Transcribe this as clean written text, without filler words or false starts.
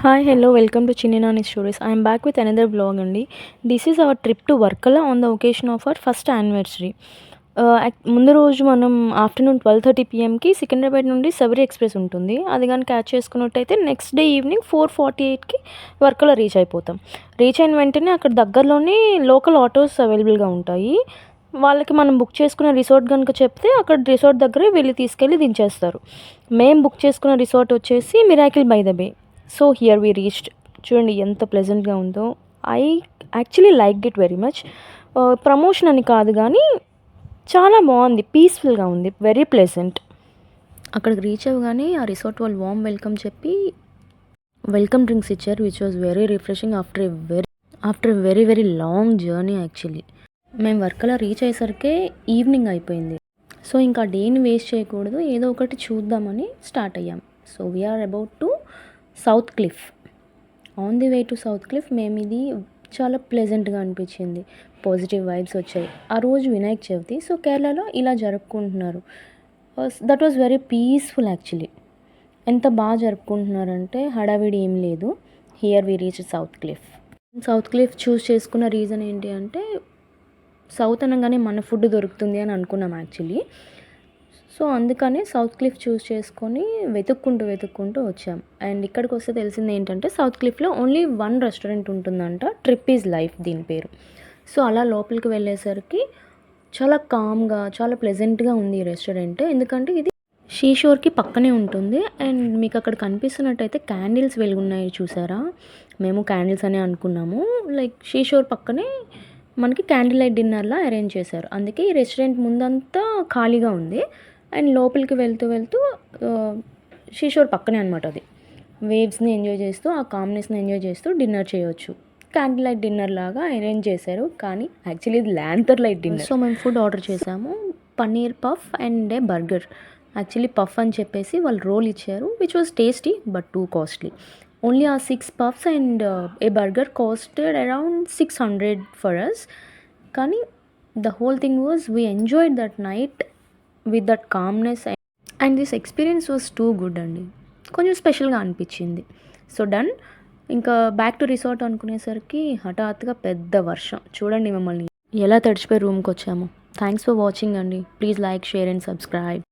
Hi, hello, welcome to Chinni Nani Stories. I am back with another vlog అండి. This is our trip to Varkala on the occasion of our first anniversary. ముందు రోజు మనం afternoon 12:30 పిఎంకి Secunderabad నుండి Sabari express ఉంటుంది. అది కానీ catch చేసుకున్నట్టయితే next day evening 4:48కి వర్కలా రీచ్ అయిపోతాం. రీచ్ అయిన వెంటనే అక్కడ దగ్గరలోనే లోకల్ ఆటోస్ అవైలబుల్గా ఉంటాయి. వాళ్ళకి మనం బుక్ చేసుకున్న రిసార్ట్ కనుక చెప్తే అక్కడ రిసార్ట్ దగ్గరే వెళ్ళి తీసుకెళ్ళి దించేస్తారు. మేము బుక్ చేసుకున్న రిసార్ట్ వచ్చేసి miracle by the bay. So here we reached. చూడండి ఎంత ప్లెజెంట్గా ఉందో. I actually liked it very much. Promotion అని కాదు కానీ చాలా బాగుంది, పీస్ఫుల్గా ఉంది, వెరీ ప్లెజెంట్. అక్కడికి రీచ్ అవ్వగానే ఆ రిసార్ట్ వాళ్ళు వామ్ వెల్కమ్ చెప్పి వెల్కమ్ డ్రింక్స్ ఇచ్చారు, which was very refreshing after very very long journey. Actually మేము వర్కలా రీచ్ అయ్యేసరికి ఈవినింగ్ అయిపోయింది. సో ఇంకా డేని వేస్ట్ చేయకూడదు, ఏదో ఒకటి చూద్దామని స్టార్ట్ అయ్యాం. So we are about to south cliff. On the way to south cliff మేము ఇది చాలా ప్లెజెంట్గా అనిపించింది, పాజిటివ్ వైబ్స్ వచ్చాయి. ఆ రోజు వినాయక చవితి, సో కేరళలో ఇలా జరుపుకుంటున్నారు. That was very peaceful actually. ఎంత బాగా జరుపుకుంటున్నారంటే హడావిడి ఏం లేదు. Here we reach South Cliff. South Cliff choose చేసుకున్న రీజన్ ఏంటి అంటే సౌత్ అనగానే మన ఫుడ్ దొరుకుతుంది అని అనుకున్నాం యాక్చువల్లీ. సో అందుకనే సౌత్ క్లిఫ్ చూస్ చేసుకొని వెతుక్కుంటూ వచ్చాం. అండ్ ఇక్కడికి వస్తే తెలిసింది ఏంటంటే సౌత్ క్లిఫ్లో ఓన్లీ వన్ రెస్టారెంట్ ఉంటుందంట, ట్రిప్ ఈజ్ లైఫ్ దీని పేరు. సో అలా లోపలికి వెళ్ళేసరికి చాలా కామ్గా, చాలా ప్లెజెంట్గా ఉంది ఈ రెస్టారెంట్. ఎందుకంటే ఇది షీషోర్కి పక్కనే ఉంటుంది. అండ్ మీకు అక్కడ కనిపిస్తున్నట్టయితే క్యాండిల్స్ వెలుగున్నాయి చూసారా. మేము క్యాండిల్స్ అనే అనుకున్నాము. లైక్ షీషోర్ పక్కనే మనకి క్యాండిల్ లైట్ డిన్నర్లా అరేంజ్ చేశారు. అందుకే ఈ రెస్టారెంట్ ముందంతా ఖాళీగా ఉంది. అండ్ లోపలికి వెళ్తూ షీషోర్ పక్కనే అనమాట. అది వేవ్స్ని ఎంజాయ్ చేస్తూ, ఆ కామ్నెస్ని ఎంజాయ్ చేస్తూ డిన్నర్ చేయొచ్చు. క్యాండిల్ లైట్ డిన్నర్ లాగా అరేంజ్ చేశారు, కానీ యాక్చువల్లీ ఇది ల్యాంతర్ లైట్ డిన్నర్. సో మేము ఫుడ్ ఆర్డర్ చేసాము, paneer puff and a burger. Actually puff అని చెప్పేసి వాళ్ళు రోల్ ఇచ్చారు, which was tasty but too costly. Only ఆ 6 puffs and a burger costed around 600 for us. కానీ the whole thing was we enjoyed that night with that calmness and this experience was too good అండి. కొంచెం స్పెషల్గా అనిపించింది. So done. ఇంకా back to resort అనుకునేసరికి హఠాత్తుగా పెద్ద వర్షం. చూడండి మమ్మల్ని ఎలా తడిచిపోయి రూమ్కి వచ్చాము. థ్యాంక్స్ ఫర్ వాచింగ్ అండి. Please like, share and subscribe.